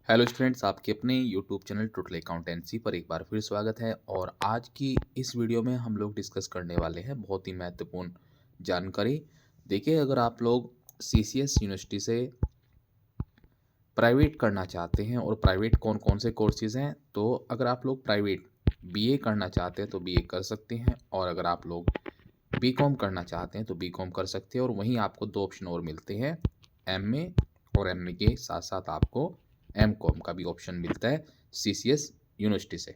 Hello students, आपके अपने YouTube channel total accountancy पर एक बार फिर स्वागत है। और आज की इस वीडियो में हम लोग डिस्कस करने वाले हैं बहुत ही महत्वपूर्ण जानकारी। देखिए, अगर आप लोग सीसीएस यूनिवर्सिटी से प्राइवेट करना चाहते हैं और प्राइवेट कौन कौन से कोर्सेज हैं, तो अगर आप लोग प्राइवेट बीए करना चाहते हैं तो बीए कर सकते हैं, और अगर आप लोग बीकॉम करना चाहते हैं तो बीकॉम कर सकते हैं। और वहीं आपको दो ऑप्शन और मिलते हैं, एमए, और एमए के साथ साथ आपको एमकॉम का भी ऑप्शन मिलता है सीसीएस यूनिवर्सिटी से।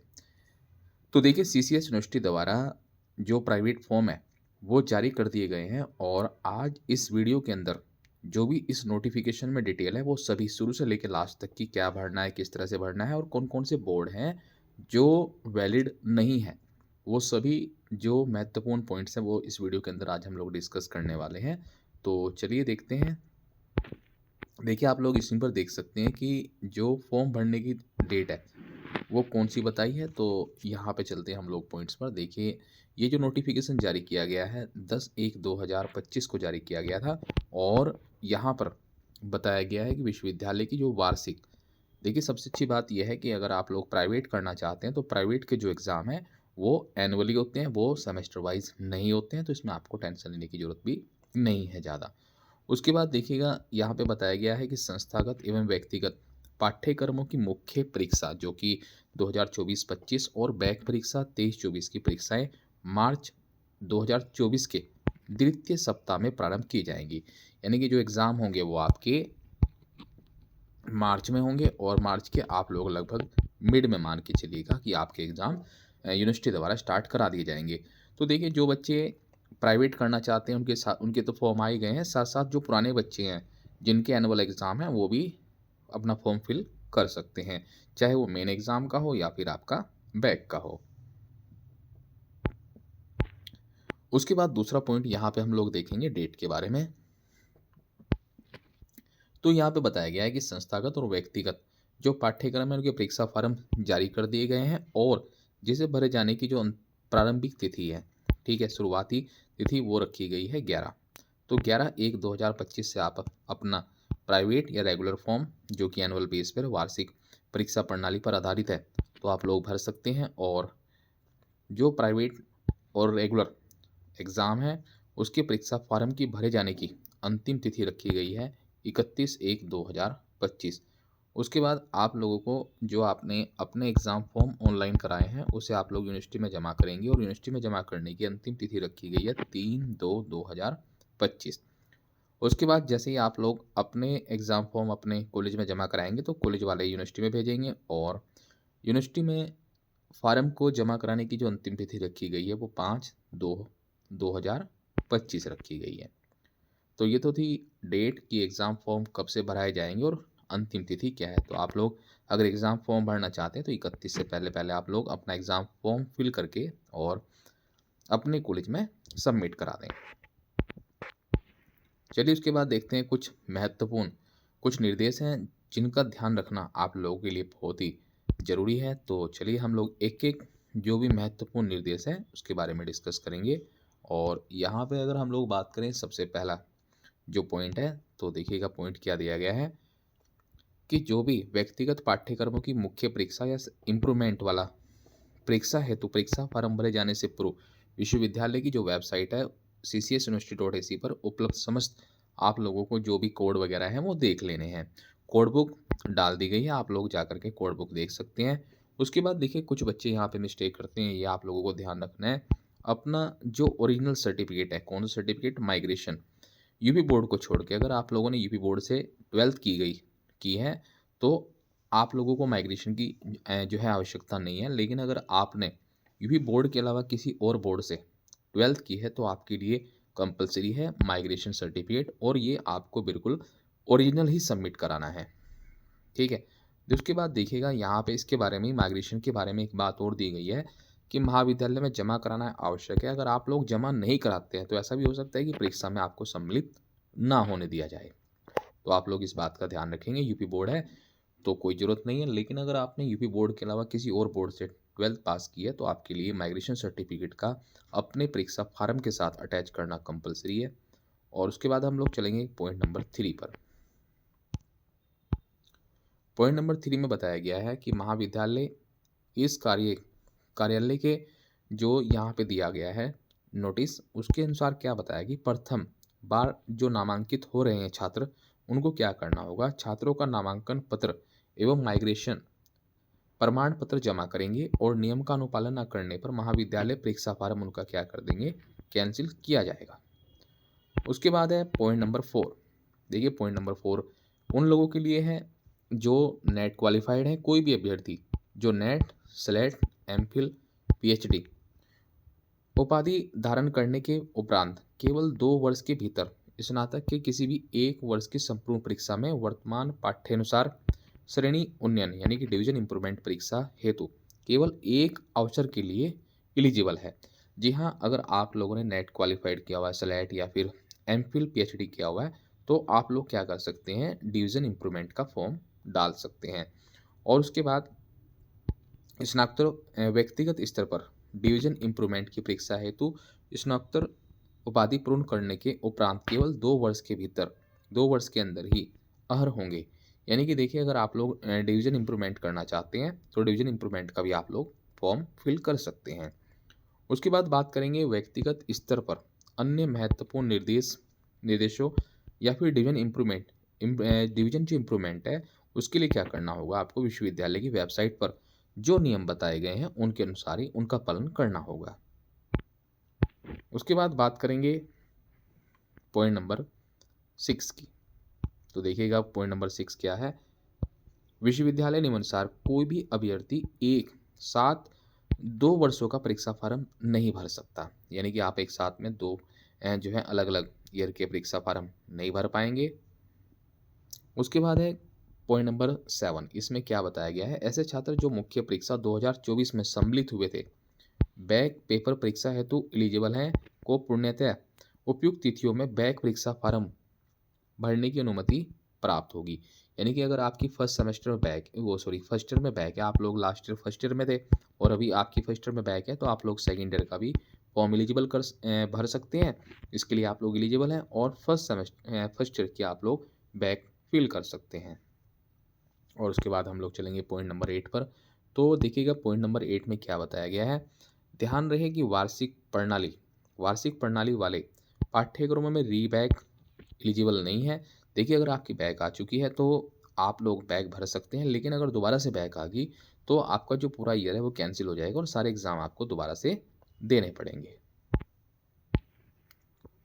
तो देखिए, सीसीएस यूनिवर्सिटी द्वारा जो प्राइवेट फॉर्म है वो जारी कर दिए गए हैं, और आज इस वीडियो के अंदर जो भी इस नोटिफिकेशन में डिटेल है वो सभी शुरू से लेकर लास्ट तक की क्या भरना है, किस तरह से भरना है, और कौन कौन से बोर्ड हैं जो वैलिड नहीं है, वो सभी जो महत्वपूर्ण पॉइंट्स हैं वो इस वीडियो के अंदर आज हम लोग डिस्कस करने वाले हैं। तो चलिए देखते हैं। देखिए, आप लोग इसी पर देख सकते हैं कि जो फॉर्म भरने की डेट है वो कौन सी बताई है। तो यहाँ पे चलते हैं हम लोग पॉइंट्स पर। देखिए, ये जो नोटिफिकेशन जारी किया गया है 10/1/2025 को जारी किया गया था, और यहाँ पर बताया गया है कि विश्वविद्यालय की जो वार्षिक, देखिए सबसे अच्छी बात यह है कि अगर आप लोग प्राइवेट करना चाहते हैं तो प्राइवेट के जो एग्ज़ाम हैं वो एनुअली होते हैं, वो सेमेस्टर वाइज नहीं होते हैं, तो इसमें आपको टेंशन लेने की ज़रूरत भी नहीं है ज़्यादा। उसके बाद देखिएगा, यहाँ पे बताया गया है कि संस्थागत एवं व्यक्तिगत पाठ्यक्रमों की मुख्य परीक्षा जो कि 2024-25 और बैक परीक्षा 23-24 की परीक्षाएं मार्च 2024 के द्वितीय सप्ताह में प्रारंभ की जाएंगी। यानी कि जो एग्ज़ाम होंगे वो आपके मार्च में होंगे, और मार्च के आप लोग लगभग मिड में मान के चलिएगा कि आपके एग्ज़ाम यूनिवर्सिटी द्वारा स्टार्ट करा दिए जाएंगे। तो देखिए, जो बच्चे प्राइवेट करना चाहते हैं उनके साथ उनके तो फॉर्म आ ही गए हैं, साथ साथ जो पुराने बच्चे हैं जिनके एनुअल एग्ज़ाम हैं वो भी अपना फॉर्म फिल कर सकते हैं, चाहे वो मेन एग्ज़ाम का हो या फिर आपका बैक का हो। उसके बाद दूसरा पॉइंट यहाँ पे हम लोग देखेंगे डेट के बारे में। तो यहाँ पे बताया गया है कि संस्थागत और व्यक्तिगत जो पाठ्यक्रम है उनके परीक्षा फॉर्म जारी कर दिए गए हैं, और जिसे भरे जाने की जो प्रारंभिक तिथि है, ठीक है, शुरुआती तिथि वो रखी गई है 11। तो 11/1/2025 से आप अपना प्राइवेट या रेगुलर फॉर्म जो कि एनुअल बेस पर वार्षिक परीक्षा प्रणाली पर आधारित है तो आप लोग भर सकते हैं। और जो प्राइवेट और रेगुलर एग्ज़ाम है उसके परीक्षा फॉर्म की भरे जाने की अंतिम तिथि रखी गई है 31/1/2025। उसके बाद आप लोगों को जो आपने अपने एग्ज़ाम फॉर्म ऑनलाइन कराए हैं उसे आप लोग यूनिवर्सिटी में जमा करेंगे, और यूनिवर्सिटी में जमा करने की अंतिम तिथि रखी गई है 3/2/2025। उसके बाद जैसे ही आप लोग अपने एग्ज़ाम फॉर्म अपने कॉलेज में जमा कराएंगे तो कॉलेज वाले यूनिवर्सिटी में भेजेंगे, और यूनिवर्सिटी में फार्म को जमा कराने की जो अंतिम तिथि रखी गई है वो 5/2/2025 रखी गई है। तो ये तो थी डेट कि एग्ज़ाम फॉर्म कब से भराए जाएंगे और अंतिम तिथि क्या है। तो आप लोग अगर एग्ज़ाम फॉर्म भरना चाहते हैं तो 31 से पहले पहले आप लोग अपना एग्ज़ाम फॉर्म फिल करके और अपने कॉलेज में सबमिट करा दें। चलिए, उसके बाद देखते हैं कुछ महत्वपूर्ण कुछ निर्देश हैं जिनका ध्यान रखना आप लोगों के लिए बहुत ही ज़रूरी है। तो चलिए हम लोग एक एक जो भी महत्वपूर्ण निर्देश हैं उसके बारे में डिस्कस करेंगे। और यहाँ पे अगर हम लोग बात करें, सबसे पहला जो पॉइंट है, तो देखिएगा पॉइंट क्या दिया गया है कि जो भी व्यक्तिगत पाठ्यक्रमों की मुख्य परीक्षा या इम्प्रूवमेंट वाला परीक्षा हेतु परीक्षा फार्म भरे जाने से पूर्व विश्वविद्यालय की जो वेबसाइट है ccs.university.ac पर उपलब्ध समस्त आप लोगों को जो भी कोड वगैरह हैं वो देख लेने हैं। कोड बुक डाल दी गई है, आप लोग जा करके कोड बुक देख सकते हैं। उसके बाद देखिए, कुछ बच्चे यहाँ पे मिस्टेक करते हैं, ये आप लोगों को ध्यान रखना है। अपना जो ओरिजिनल सर्टिफिकेट है, कौन सा सर्टिफिकेट, माइग्रेशन यूपी बोर्ड को छोड़ के, अगर आप लोगों ने यूपी बोर्ड से 12th की है तो आप लोगों को माइग्रेशन की जो है आवश्यकता नहीं है। लेकिन अगर आपने यूपी बोर्ड के अलावा किसी और बोर्ड से 12th की है तो आपके लिए कंपलसरी है माइग्रेशन सर्टिफिकेट, और ये आपको बिल्कुल ओरिजिनल ही सबमिट कराना है, ठीक है। तो उसके बाद देखिएगा यहाँ पे इसके बारे में, माइग्रेशन के बारे में एक बात और दी गई है कि महाविद्यालय में जमा कराना आवश्यक है। अगर आप लोग जमा नहीं कराते हैं तो ऐसा भी हो सकता है कि परीक्षा में आपको सम्मिलित ना होने दिया जाए। तो आप लोग इस बात का ध्यान रखेंगे। यूपी बोर्ड है तो कोई ज़रूरत नहीं है, लेकिन अगर आपने यूपी बोर्ड के अलावा किसी और बोर्ड से 12th पास की है तो आपके लिए माइग्रेशन सर्टिफिकेट का अपने परीक्षा फार्म के साथ अटैच करना कंपलसरी है। और उसके बाद हम लोग चलेंगे पॉइंट नंबर 3 पर। पॉइंट नंबर 3 में बताया गया है कि महाविद्यालय इस कार्यालय के जो यहाँ पे दिया गया है नोटिस, उसके अनुसार क्या बताया कि प्रथम बार जो नामांकित हो रहे हैं छात्र, उनको क्या करना होगा, छात्रों का नामांकन पत्र एवं माइग्रेशन प्रमाण पत्र जमा करेंगे और नियम का अनुपालन न करने पर महाविद्यालय परीक्षा फार्म उनका क्या कर देंगे, कैंसिल किया जाएगा। उसके बाद है पॉइंट नंबर 4। देखिए पॉइंट नंबर 4 उन लोगों के लिए है जो नेट क्वालिफाइड है, कोई भी अभ्यर्थी जो नेट, स्लेट, एमफिल, पीएचडी उपाधि धारण करने के उपरांत केवल 2 वर्ष के भीतर स्नातक के किसी भी 1 वर्ष की संपूर्ण परीक्षा में वर्तमान पाठ्यानुसार श्रेणी उन्नयन यानी कि डिवीजन इंप्रूवमेंट परीक्षा हेतु केवल एक अवसर के लिए एलिजिबल है। जी हाँ, अगर आप लोगों ने नेट क्वालिफाइड किया हुआ है, स्लेट या फिर एमफिल पीएचडी किया हुआ है, तो आप लोग क्या कर सकते हैं, डिवीजन इंप्रूवमेंट का फॉर्म डाल सकते हैं। और उसके बाद स्नातकोत्तर व्यक्तिगत स्तर पर डिवीजन इंप्रूवमेंट की परीक्षा हेतु स्नातकोत्तर उपाधि पूर्ण करने के उपरांत केवल 2 वर्ष के भीतर 2 वर्ष के अंदर ही अहर होंगे। यानी कि देखिए, अगर आप लोग डिवीजन इंप्रूवमेंट करना चाहते हैं तो डिवीजन इंप्रूवमेंट का भी आप लोग फॉर्म फिल कर सकते हैं। उसके बाद बात करेंगे व्यक्तिगत स्तर पर अन्य महत्वपूर्ण निर्देशों या फिर डिवीजन जो इम्प्रूवमेंट है उसके लिए क्या करना होगा, आपको विश्वविद्यालय की वेबसाइट पर जो नियम बताए गए हैं उनके अनुसार ही उनका पालन करना होगा। उसके बाद बात करेंगे पॉइंट नंबर 6 की। तो देखिएगा पॉइंट नंबर 6 क्या है, विश्वविद्यालय नियमानुसार कोई भी अभ्यर्थी एक साथ 2 वर्षों का परीक्षा फार्म नहीं भर सकता। यानी कि आप एक साथ में 2 जो है अलग अलग ईयर के परीक्षा फार्म नहीं भर पाएंगे। उसके बाद है पॉइंट नंबर 7। इसमें क्या बताया गया है, ऐसे छात्र जो मुख्य परीक्षा 2024 में सम्मिलित हुए थे, बैक पेपर परीक्षा हेतु एलिजिबल हैं, को पूर्णतः उपयुक्त तिथियों में बैक परीक्षा फार्म भरने की अनुमति प्राप्त होगी। यानी कि अगर आपकी फर्स्ट ईयर में बैक है, आप लोग लास्ट ईयर फर्स्ट ईयर में थे और अभी आपकी फर्स्ट ईयर में बैक है, तो आप लोग सेकेंड ईयर का भी फॉर्म एलिजिबल भर सकते हैं। इसके लिए आप लोग एलिजिबल हैं और फर्स्ट ईयर की आप लोग बैक फिल कर सकते हैं। और उसके बाद हम लोग चलेंगे पॉइंट नंबर 8 पर। तो देखिएगा पॉइंट नंबर 8 में क्या बताया गया है, ध्यान रहे कि वार्षिक प्रणाली वाले पाठ्यक्रमों में रीबैक एलिजिबल नहीं है। देखिए, अगर आपकी बैक आ चुकी है तो आप लोग बैक भर सकते हैं, लेकिन अगर दोबारा से बैक आ गई तो आपका जो पूरा ईयर है वो कैंसिल हो जाएगा और सारे एग्जाम आपको दोबारा से देने पड़ेंगे।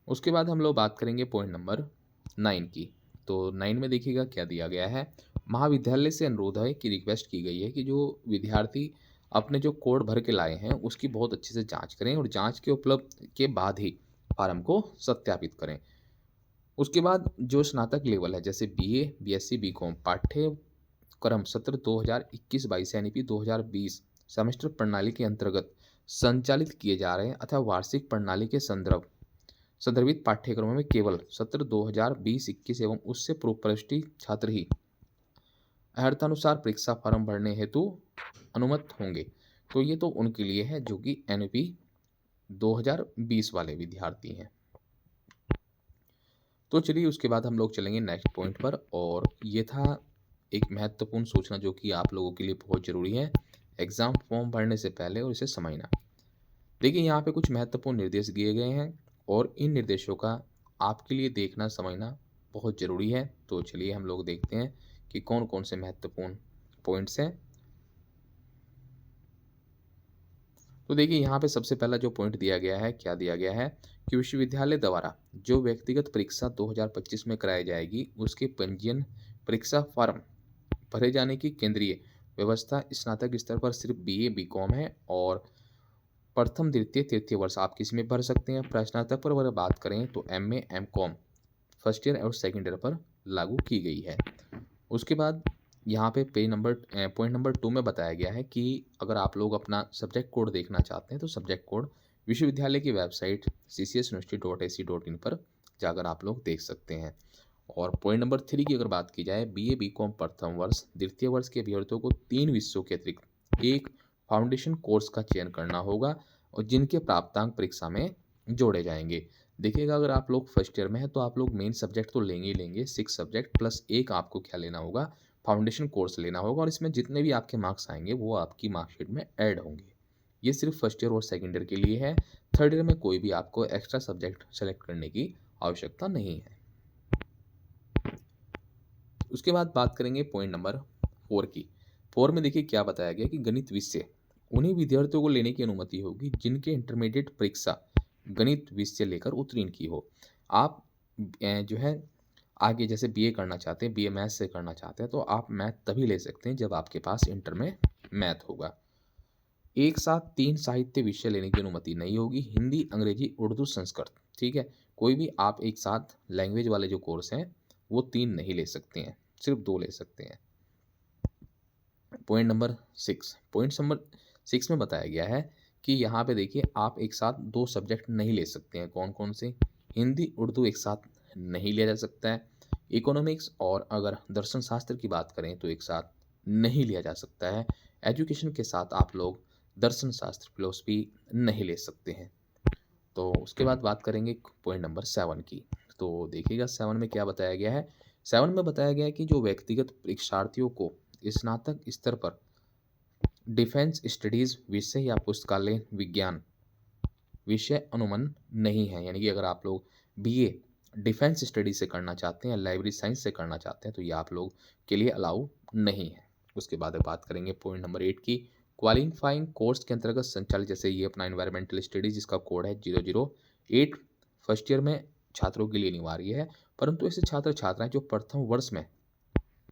उसके बाद हम लोग बात करेंगे पॉइंट नंबर 9 की। तो 9 में देखिएगा क्या दिया गया है, महाविद्यालय से अनुरोध है कि रिक्वेस्ट की गई है कि जो विद्यार्थी अपने जो कोड भर के लाए हैं उसकी बहुत अच्छे से जांच करें और जांच के उपलब्ध के बाद ही फार्म को सत्यापित करें। उसके बाद जो स्नातक लेवल है, जैसे बीए, बीएससी, बीकॉम पाठ्यक्रम सत्र 2021-22 यानी कि 2020 सेमेस्टर प्रणाली के अंतर्गत संचालित किए जा रहे हैं अथवा वार्षिक प्रणाली के संदर्भित पाठ्यक्रमों में केवल सत्र 2020-21 एवं उससे पूर्व प्रविष्टि छात्र ही अर्हतानुसार परीक्षा फार्म भरने हेतु अनुमत होंगे। तो ये तो उनके लिए है जो कि एनपी 2020 वाले विद्यार्थी हैं। तो चलिए उसके बाद हम लोग चलेंगे नेक्स्ट पॉइंट पर, और ये था एक महत्वपूर्ण सूचना जो कि आप लोगों के लिए बहुत ज़रूरी है एग्ज़ाम फॉर्म भरने से पहले और इसे समझना। देखिए, यहाँ पे कुछ महत्वपूर्ण निर्देश दिए गए हैं और इन निर्देशों का आपके लिए देखना समझना बहुत ज़रूरी है। तो चलिए हम लोग देखते हैं कि कौन कौन से महत्वपूर्ण पॉइंट्स हैं। तो देखिए, यहाँ पे सबसे पहला जो पॉइंट दिया गया है, क्या दिया गया है कि विश्वविद्यालय द्वारा जो व्यक्तिगत परीक्षा 2025 में कराई जाएगी उसके पंजीयन परीक्षा फार्म भरे जाने की केंद्रीय व्यवस्था स्नातक स्तर पर सिर्फ बीए, बीकॉम है और प्रथम, द्वितीय, तृतीय वर्ष आप किसी में भर सकते हैं। स्नातक पर अगर बात करें तो एमए, एमकॉम फर्स्ट ईयर और सेकेंड ईयर पर लागू की गई है। उसके बाद यहाँ पे पॉइंट नंबर 2 में बताया गया है कि अगर आप लोग अपना सब्जेक्ट कोड देखना चाहते हैं तो सब्जेक्ट कोड विश्वविद्यालय की वेबसाइट ccsuniversity.ac.in पर जाकर आप लोग देख सकते हैं। और पॉइंट नंबर 3 की अगर बात की जाए, बीए, बीकॉम प्रथम वर्ष, द्वितीय वर्ष के अभ्यर्थियों को 3 विषयों के अतिरिक्त एक फाउंडेशन कोर्स का चयन करना होगा और जिनके प्राप्तांक परीक्षा में जोड़े जाएंगे। देखिएगा, अगर आप लोग फर्स्ट ईयर में हैं तो आप लोग मेन सब्जेक्ट तो लेंगे ही लेंगे, 6 सब्जेक्ट प्लस एक आपको क्या लेना होगा, फाउंडेशन कोर्स लेना होगा और इसमें जितने भी आपके मार्क्स आएंगे वो आपकी मार्कशीट में ऐड होंगे। ये सिर्फ फर्स्ट ईयर और सेकेंड ईयर के लिए है। थर्ड ईयर में कोई भी आपको एक्स्ट्रा सब्जेक्ट सेलेक्ट करने की आवश्यकता नहीं है। उसके बाद बात करेंगे पॉइंट नंबर 4 की। 4 में देखिए क्या बताया गया कि गणित विषय उन्हीं विद्यार्थियों को लेने की अनुमति होगी जिनके इंटरमीडिएट परीक्षा गणित विषय लेकर उत्तीर्ण की हो। आप जो है आगे जैसे बीए करना चाहते हैं, बीए मैथ से करना चाहते हैं, तो आप मैथ तभी ले सकते हैं जब आपके पास इंटर में मैथ होगा। एक साथ 3 साहित्य विषय लेने की अनुमति नहीं होगी, हिंदी, अंग्रेजी, उर्दू, संस्कृत। ठीक है, कोई भी आप एक साथ लैंग्वेज वाले जो कोर्स हैं वो 3 नहीं ले सकते हैं, सिर्फ 2 ले सकते हैं। पॉइंट नंबर 6 में बताया गया है कि यहाँ पे देखिए आप एक साथ 2 सब्जेक्ट नहीं ले सकते हैं। कौन कौन से? हिंदी, उर्दू एक साथ नहीं लिया जा सकता है। इकोनॉमिक्स और अगर दर्शन शास्त्र की बात करें तो एक साथ नहीं लिया जा सकता है। एजुकेशन के साथ आप लोग दर्शन शास्त्र, फिलोसफी नहीं ले सकते हैं। तो उसके बाद बात करेंगे पॉइंट नंबर 7 की। तो देखिएगा 7 में क्या बताया गया है। 7 में बताया गया है कि जो व्यक्तिगत परीक्षार्थियों को स्नातक स्तर पर डिफेंस स्टडीज विषय या पुस्तकालय विज्ञान विषय अनुमन नहीं है। यानी कि अगर आप लोग बीए डिफेंस स्टडी से करना चाहते हैं, लाइब्रेरी साइंस से करना चाहते हैं, तो ये आप लोग के लिए अलाउ नहीं है। उसके बाद बात करेंगे पॉइंट नंबर 8 की। क्वालिफाइंग कोर्स के अंतर्गत संचालित, जैसे ये अपना इन्वायरमेंटल स्टडीज जिसका कोड है 008, फर्स्ट ईयर में छात्रों के लिए अनिवार्य है, परंतु ऐसे छात्र छात्राएं जो प्रथम वर्ष में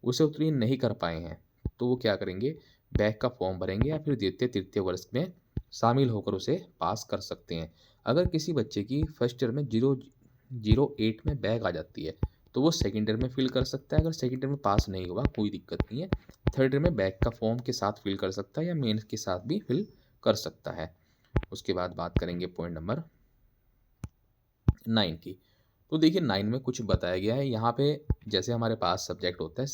उसे उत्तीर्ण नहीं कर पाए हैं तो वो क्या करेंगे, बैक का फॉर्म भरेंगे या फिर द्वितीय तृतीय वर्ष में शामिल होकर उसे पास कर सकते हैं। अगर किसी बच्चे की फर्स्ट ईयर में 008 में बैक आ जाती है तो वो सेकेंड ईयर में फिल कर सकता है। अगर सेकेंड ईयर में पास नहीं हुआ कोई दिक्कत नहीं है, थर्ड ईयर में बैक का फॉर्म के साथ फिल कर सकता है या मेंस के साथ भी फिल कर सकता है। उसके बाद बात करेंगे पॉइंट नंबर 9 की। तो देखिए 9 में कुछ बताया गया है यहाँ पे। जैसे हमारे पास सब्जेक्ट होता है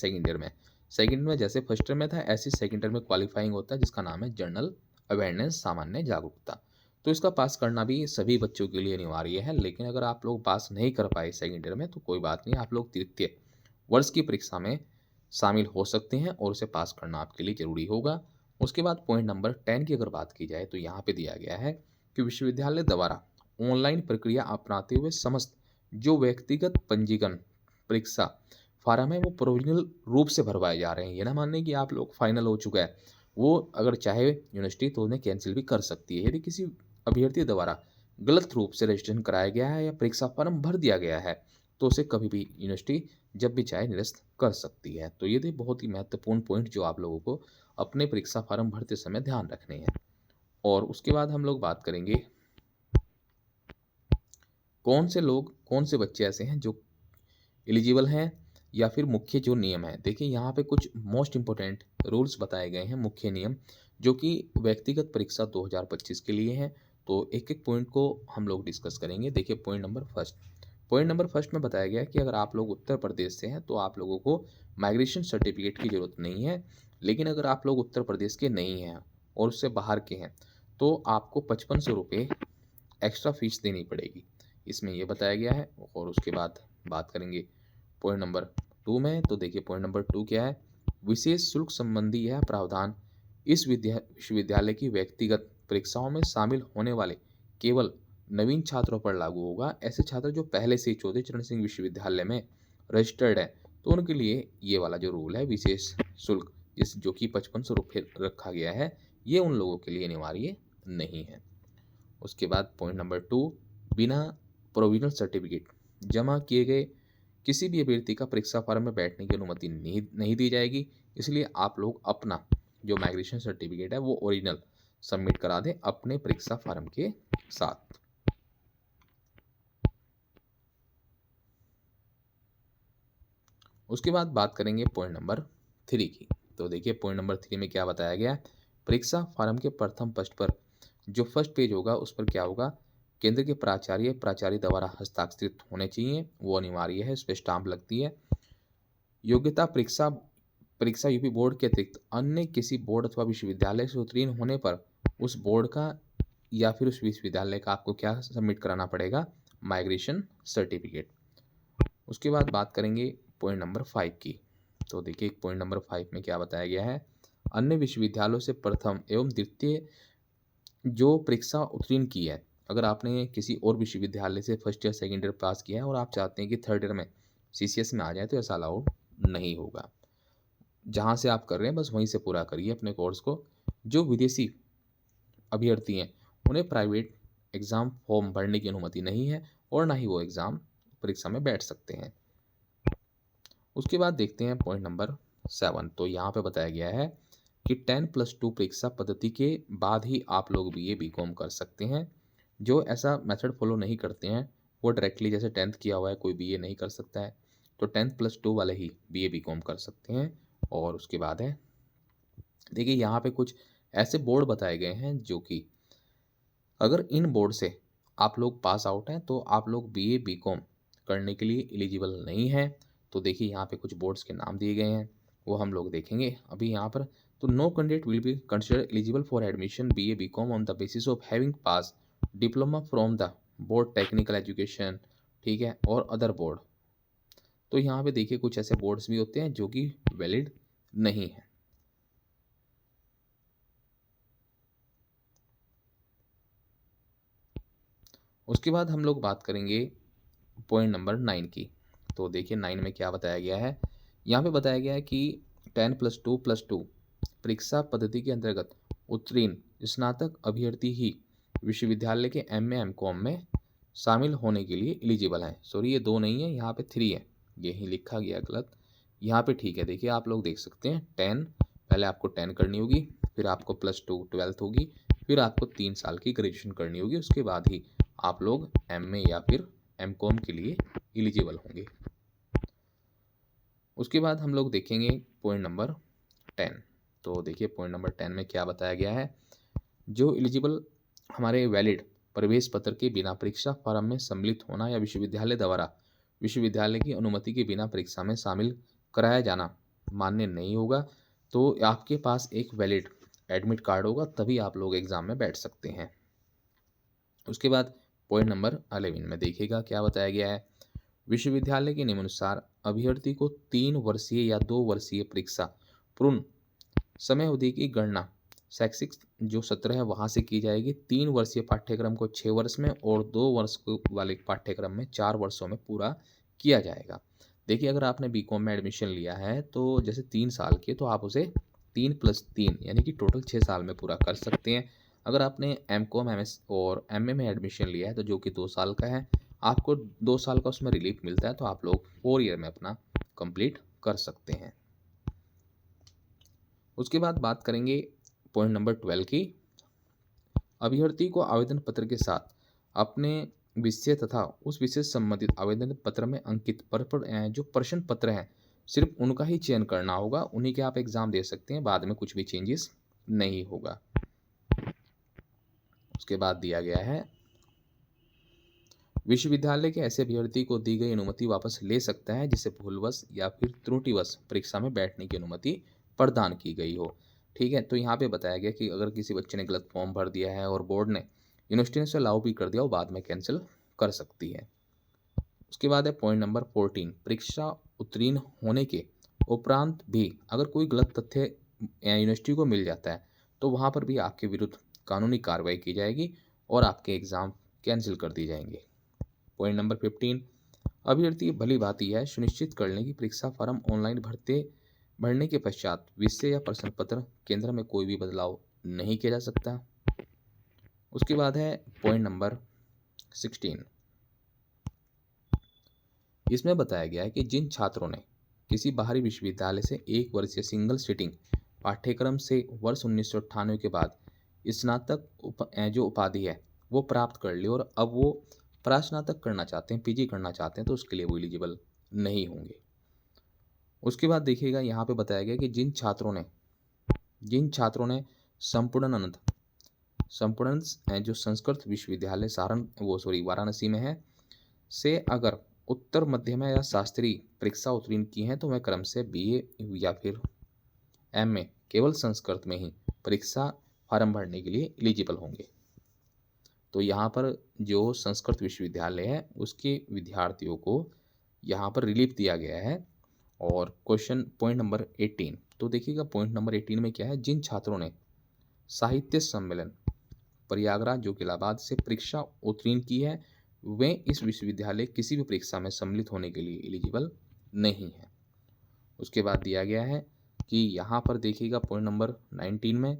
सेकेंड में जैसे फर्स्ट ईयर में था ऐसे सेकेंड ईयर में क्वालिफाइंग होता है जिसका नाम है जनरल अवेयरनेस, सामान्य जागरूकता। तो इसका पास करना भी सभी बच्चों के लिए अनिवार्य है, लेकिन अगर आप लोग पास नहीं कर पाए सेकेंड ईयर में तो कोई बात नहीं, आप लोग तृतीय वर्ष की परीक्षा में शामिल हो सकते हैं और उसे पास करना आपके लिए जरूरी होगा। उसके बाद पॉइंट नंबर 10 की अगर बात की जाए तो यहाँ पे दिया गया है कि विश्वविद्यालय द्वारा ऑनलाइन प्रक्रिया अपनाते हुए समस्त जो व्यक्तिगत पंजीकरण परीक्षा फार्म है वो प्रोविजनल रूप से भरवाए जा रहे हैं। ये ना मानने कि आप लोग फाइनल हो चुका है, वो अगर चाहे यूनिवर्सिटी तो उन्हें कैंसिल भी कर सकती है। यदि किसी अभ्यर्थी द्वारा गलत रूप से रजिस्ट्रेशन कराया गया है या परीक्षा फॉर्म भर दिया गया है तो उसे कभी भी यूनिवर्सिटी जब भी चाहे निरस्त कर सकती है। तो ये बहुत ही महत्वपूर्ण पॉइंट जो आप लोगों को अपने परीक्षा फॉर्म भरते समय ध्यान रखने हैं। और उसके बाद हम लोग बात करेंगे कौन से बच्चे ऐसे हैं जो एलिजिबल हैं या फिर मुख्य जो नियम है। देखिए यहाँ पे कुछ मोस्ट इंपॉर्टेंट रूल्स बताए गए हैं, मुख्य नियम जो कि व्यक्तिगत परीक्षा 2025 के लिए हैं। तो एक एक पॉइंट को हम लोग डिस्कस करेंगे। देखिए पॉइंट नंबर फर्स्ट में बताया गया कि अगर आप लोग उत्तर प्रदेश से हैं तो आप लोगों को माइग्रेशन सर्टिफिकेट की ज़रूरत नहीं है, लेकिन अगर आप लोग उत्तर प्रदेश के नहीं हैं और उससे बाहर के हैं तो आपको 5500 रुपये एक्स्ट्रा फीस देनी पड़ेगी, इसमें ये बताया गया है। और उसके बाद बात करेंगे पॉइंट नंबर 2 में। तो देखिए पॉइंट नंबर 2 क्या है, विशेष शुल्क संबंधी यह प्रावधान इस विश्वविद्यालय की व्यक्तिगत परीक्षाओं में शामिल होने वाले केवल नवीन छात्रों पर लागू होगा। ऐसे छात्र जो पहले से चौधरी चरण सिंह विश्वविद्यालय में रजिस्टर्ड है तो उनके लिए ये वाला जो रूल है विशेष शुल्क जो कि 5500 रुपये रखा गया है, ये उन लोगों के लिए अनिवार्य नहीं है। उसके बाद पॉइंट नंबर 2, बिना प्रोविजनल सर्टिफिकेट जमा किए गए किसी भी अभ्यर्थी का परीक्षा फॉर्म में बैठने की अनुमति नहीं दी जाएगी। इसलिए आप लोग अपना जो माइग्रेशन सर्टिफिकेट है वो ओरिजिनल सबमिट करा दें अपने परीक्षा फॉर्म के साथ। उसके बाद बात करेंगे पॉइंट नंबर 3 की। तो देखिए पॉइंट नंबर 3 में क्या बताया गया है, परीक्षा फॉर्म के प्रथम पृष्ठ पर जो फर्स्ट पेज होगा उस पर क्या होगा, केंद्र के प्राचार्य द्वारा हस्ताक्षरित होने चाहिए, वो अनिवार्य है, उस पर स्टाम्प लगती है। योग्यता परीक्षा यूपी बोर्ड के अतिरिक्त अन्य किसी बोर्ड अथवा विश्वविद्यालय से उत्तीर्ण होने पर उस बोर्ड का या फिर उस विश्वविद्यालय का आपको क्या सबमिट कराना पड़ेगा, माइग्रेशन सर्टिफिकेट। उसके बाद बात करेंगे पॉइंट नंबर 5 की। तो देखिए पॉइंट नंबर 5 में क्या बताया गया है, अन्य विश्वविद्यालयों से प्रथम एवं द्वितीय जो परीक्षा उत्तीर्ण की है, अगर आपने किसी और विश्वविद्यालय से फर्स्ट ईयर सेकंड ईयर पास किया है और आप चाहते हैं कि थर्ड ईयर में सीसीएस में आ जाए, तो ऐसा अलाउड नहीं होगा। जहाँ से आप कर रहे हैं बस वहीं से पूरा करिए अपने कोर्स को। जो विदेशी अभ्यर्थी हैं उन्हें प्राइवेट एग्ज़ाम फॉर्म भरने की अनुमति नहीं है और ना ही वो एग्ज़ाम परीक्षा में बैठ सकते हैं। उसके बाद देखते हैं पॉइंट नंबर 7। तो यहाँ पे बताया गया है कि 10+2 परीक्षा पद्धति के बाद ही आप लोग बीए बीकॉम कर सकते हैं। जो ऐसा मेथड फॉलो नहीं करते हैं वो डायरेक्टली जैसे 10th किया हुआ है कोई बीए नहीं कर सकता है, तो 10+2 वाले ही बीए बीकॉम कर सकते हैं। और उसके बाद है देखिए यहाँ पे कुछ ऐसे बोर्ड बताए गए हैं जो कि अगर इन बोर्ड से आप लोग पास आउट हैं तो आप लोग बीए बीकॉम करने के लिए एलिजिबल नहीं हैं। तो देखिए यहाँ पे कुछ बोर्ड्स के नाम दिए गए हैं, वो हम लोग देखेंगे अभी यहाँ पर। तो no candidate will be consider eligible for admission BA BCom on the basis of having pass diploma from the board technical education, ठीक है, और अदर बोर्ड। तो यहाँ पे देखिए कुछ ऐसे बोर्ड्स भी होते हैं जो कि वैलिड नहीं है। उसके बाद हम लोग बात करेंगे पॉइंट नंबर 9 की। तो देखिए 9 में क्या बताया गया है, यहाँ पे बताया गया है कि 10+2+2 परीक्षा पद्धति के अंतर्गत उत्तीर्ण स्नातक अभ्यर्थी ही विश्वविद्यालय के एमए एमकॉम में शामिल होने के लिए एलिजिबल हैं। सॉरी ये 2 नहीं है, यहाँ पे 3 है, यही लिखा गया गलत, यहाँ पे ठीक है। देखिए आप लोग देख सकते हैं 10, पहले आपको 10 करनी होगी, फिर आपको +2 12th होगी, फिर आपको 3 साल की ग्रेजुएशन करनी होगी, उसके बाद ही आप लोग एमए या फिर एमकॉम के लिए एलिजिबल होंगे। उसके बाद हम लोग देखेंगे पॉइंट नंबर 10। तो देखिए पॉइंट नंबर 10 में क्या बताया गया है, जो एलिजिबल हमारे वैलिड प्रवेश पत्र के बिना परीक्षा फॉर्म में सम्मिलित होना या विश्वविद्यालय द्वारा विश्वविद्यालय की अनुमति के बिना परीक्षा में शामिल कराया जाना मान्य नहीं होगा। तो आपके पास एक वैलिड एडमिट कार्ड होगा तभी आप लोग एग्ज़ाम में बैठ सकते हैं। उसके बाद पॉइंट नंबर 11 में देखिएगा क्या बताया गया है, विश्वविद्यालय के नियमानुसार अभ्यर्थी को 3 वर्षीय या 2 वर्षीय परीक्षा पूर्ण समय अवधि की गणना शैक्षिक जो सत्र है वहाँ से की जाएगी। 3 वर्षीय पाठ्यक्रम को 6 वर्ष में और 2 वर्ष वाले पाठ्यक्रम में 4 वर्षों में पूरा किया जाएगा। देखिए अगर आपने बीकॉम में एडमिशन लिया है तो जैसे 3 साल के, तो आप उसे 3+3 यानी कि टोटल 6 साल में पूरा कर सकते हैं। अगर आपने एमकॉम एमएस और एमए में एडमिशन लिया है तो जो कि 2 साल का है, आपको 2 साल का उसमें रिलीफ मिलता है, तो आप लोग 4 ईयर में अपना कंप्लीट कर सकते हैं। उसके बाद बात करेंगे पॉइंट नंबर 12 की। अभ्यर्थी को आवेदन पत्र के साथ अपने विषय तथा उस विषय से संबंधित आवेदन पत्र में अंकित जो प्रश्न पत्र हैं सिर्फ उनका ही चयन करना होगा, उन्हीं के आप एग्ज़ाम दे सकते हैं, बाद में कुछ भी चेंजेस नहीं होगा। उसके बाद दिया गया है विश्वविद्यालय के ऐसे अभ्यर्थी को दी गई अनुमति वापस ले सकता है जिसे भूलवश या फिर त्रुटिवश परीक्षा में बैठने की अनुमति प्रदान की गई हो। ठीक है, तो यहाँ पे बताया गया कि अगर किसी बच्चे ने गलत फॉर्म भर दिया है और बोर्ड ने यूनिवर्सिटी ने उसे अलाउ भी कर दिया, वो बाद में कैंसिल कर सकती है। उसके बाद है पॉइंट नंबर 14, परीक्षा उत्तीर्ण होने के उपरांत भी अगर कोई गलत तथ्य यूनिवर्सिटी को मिल जाता है तो वहाँ पर भी आपके विरुद्ध कानूनी कार्रवाई की जाएगी और आपके एग्ज़ाम कैंसिल कर दिए जाएंगे। पॉइंट नंबर 15, अभ्यर्थी भली भांति यह सुनिश्चित कर लें कि परीक्षा फॉर्म ऑनलाइन भरने के पश्चात विषय या प्रश्न पत्र केंद्र में कोई भी बदलाव नहीं किया जा सकता। उसके बाद है पॉइंट नंबर 16, इसमें बताया गया है कि जिन छात्रों ने किसी बाहरी विश्वविद्यालय से 1 वर्षीय सिंगल सीटिंग पाठ्यक्रम से वर्ष 1998 के बाद स्नातक जो उपाधि है वो प्राप्त कर ली और अब वो प्रास्नातक करना चाहते हैं, पीजी करना चाहते हैं, तो उसके लिए वो एलिजिबल नहीं होंगे। उसके बाद देखिएगा यहाँ पे बताया गया कि जिन छात्रों ने संपूर्ण जो संस्कृत विश्वविद्यालय वाराणसी में है से अगर उत्तर मध्यमा या शास्त्रीय परीक्षा उत्तीर्ण की हैं तो वह क्रम से बीए या फिर एमए केवल संस्कृत में ही परीक्षा फॉर्म भरने के लिए एलिजिबल होंगे। तो यहाँ पर जो संस्कृत विश्वविद्यालय है उसके विद्यार्थियों को यहाँ पर रिलीफ दिया गया है और क्वेश्चन पॉइंट नंबर 18, तो देखिएगा पॉइंट नंबर 18 में क्या है, जिन छात्रों ने साहित्य सम्मेलन प्रयागराज जो कि इलाहाबाद से परीक्षा उत्तीर्ण की है वे इस विश्वविद्यालय किसी भी परीक्षा में सम्मिलित होने के लिए एलिजिबल नहीं है। उसके बाद दिया गया है कि यहाँ पर देखिएगा पॉइंट नंबर 19 में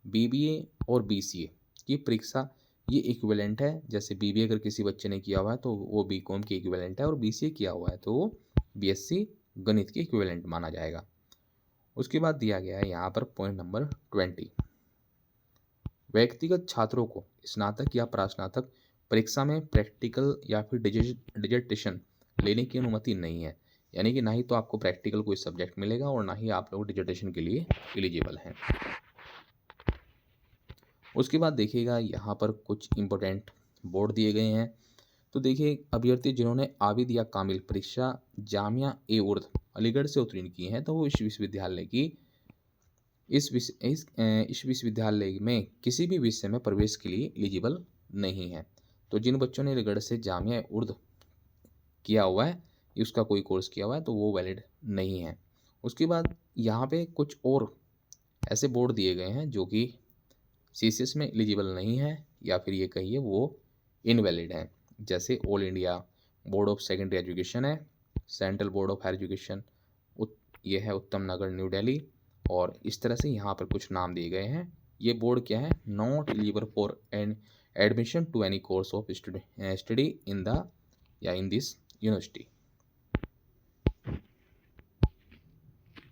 बीबीए और बीसीए की परीक्षा ये इक्विवेलेंट है। जैसे बीबीए अगर किसी बच्चे ने किया हुआ है तो वो बीकॉम की इक्विवेलेंट है, और बीसीए किया हुआ है तो वो बीएससी गणित की इक्विवेलेंट माना जाएगा। उसके बाद दिया गया है यहाँ पर पॉइंट नंबर 20, व्यक्तिगत छात्रों को स्नातक या प्रास्नातक परीक्षा में प्रैक्टिकल या फिर डिजिटेशन लेने की अनुमति नहीं है। यानी कि ना ही तो आपको प्रैक्टिकल कोई सब्जेक्ट मिलेगा और ना ही आप लोग डिजिटेशन के लिए एलिजिबल हैं। उसके बाद देखिएगा यहाँ पर कुछ इंपॉर्टेंट बोर्ड दिए गए हैं। तो देखिए अभ्यर्थी जिन्होंने आबिद या कामिल परीक्षा जामिया ए उर्द अलीगढ़ से उत्तीर्ण की है तो वो इस विश्वविद्यालय की इस विश्वविद्यालय में किसी भी विषय में प्रवेश के लिए एलिजिबल नहीं है। तो जिन बच्चों ने अलीगढ़ से जामिया उर्द किया हुआ है, उसका कोई कोर्स किया हुआ है तो वो वैलिड नहीं है। उसके बाद यहाँ पे कुछ और ऐसे बोर्ड दिए गए हैं जो कि सीसीएस में एलिजिबल नहीं है या फिर ये कहिए वो इनवैलिड हैं। जैसे all India board of secondary education है, central board of higher education ये है उत्तम नगर न्यू दिल्ली, और इस तरह से यहाँ पर कुछ नाम दिए गए हैं। ये बोर्ड क्या है, not eligible for an admission to any course of study in the या इन दिस यूनिवर्सिटी।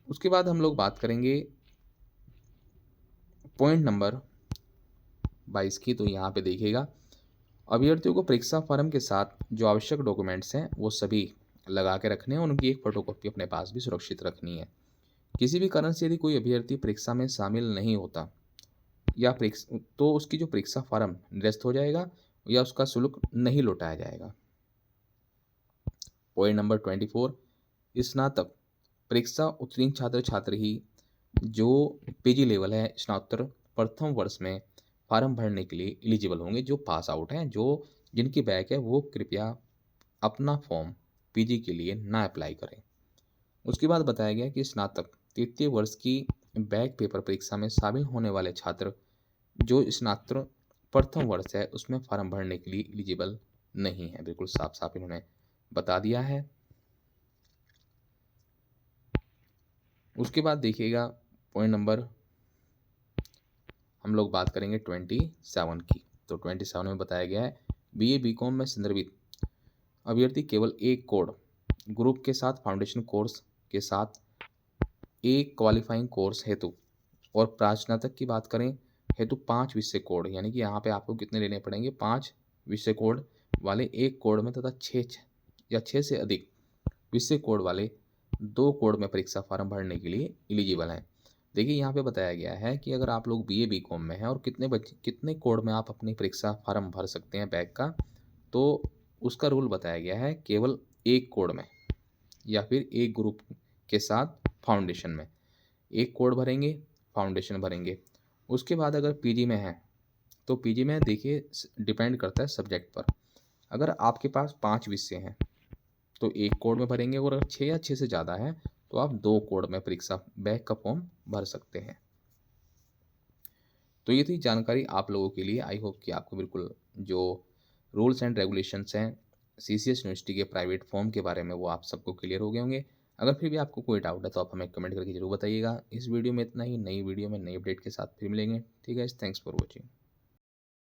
उसके बाद हम लोग बात करेंगे पॉइंट नंबर 22 की। तो यहाँ पे देखिएगा अभ्यर्थियों को परीक्षा फॉर्म के साथ जो आवश्यक डॉक्यूमेंट्स हैं वो सभी लगा के रखने हैं, उनकी एक फोटोकॉपी अपने पास भी सुरक्षित रखनी है। किसी भी कारण से यदि कोई अभ्यर्थी परीक्षा में शामिल नहीं होता या तो उसकी जो परीक्षा फॉर्म निरस्त हो जाएगा या उसका शुल्क नहीं लौटाया जाएगा। पॉइंट नंबर 24, स्नातक परीक्षा उत्तीर्ण छात्र छात्री ही जो पीजी लेवल है स्नातक प्रथम वर्ष में फॉर्म भरने के लिए एलिजिबल होंगे। जो पास आउट हैं, जो जिनकी बैक है, वो कृपया अपना फॉर्म पीजी के लिए ना अप्लाई करें। उसके बाद बताया गया कि स्नातक तृतीय वर्ष की बैक पेपर परीक्षा में शामिल होने वाले छात्र जो स्नातक प्रथम वर्ष है उसमें फॉर्म भरने के लिए एलिजिबल नहीं है। बिल्कुल साफ साफ इन्होंने बता दिया है। उसके बाद देखिएगा पॉइंट नंबर हम लोग बात करेंगे 27 की। तो 27 में बताया गया है बीए बीकॉम में संदर्भित अभ्यर्थी केवल एक कोड ग्रुप के साथ फाउंडेशन कोर्स के साथ एक क्वालिफाइंग कोर्स हेतु और प्रास्नातक की बात करें हेतु 5 विषय कोड, यानी कि यहाँ पे आपको कितने लेने पड़ेंगे, 5 विषय कोड वाले एक कोड में तथा 6 से अधिक विषय कोड वाले 2 कोड में परीक्षा फॉर्म भरने के लिए एलिजिबल हैं। देखिए यहाँ पे बताया गया है कि अगर आप लोग बीए बीकॉम में हैं और कितने कोड में आप अपनी परीक्षा फॉर्म भर सकते हैं बैक का, तो उसका रूल बताया गया है केवल एक कोड में या फिर एक ग्रुप के साथ फाउंडेशन में एक कोड भरेंगे, फाउंडेशन भरेंगे। उसके बाद अगर पीजी में है तो पीजी में देखिए डिपेंड करता है सब्जेक्ट पर। अगर आपके पास 5 विषय हैं तो एक कोड में भरेंगे, और अगर 6 या 6 से ज़्यादा है तो आप 2 कोड में परीक्षा बैक का फॉर्म भर सकते हैं। तो ये थी जानकारी आप लोगों के लिए। आई होप कि आपको बिल्कुल जो रूल्स एंड रेगुलेशंस हैं सीसीएस यूनिवर्सिटी के प्राइवेट फॉर्म के बारे में वो आप सबको क्लियर हो गए होंगे। अगर फिर भी आपको कोई डाउट है तो आप हमें कमेंट करके जरूर बताइएगा। इस वीडियो में इतना ही, नई वीडियो में नई अपडेट के साथ फिर मिलेंगे। ठीक है, थैंक्स फॉर वॉचिंग।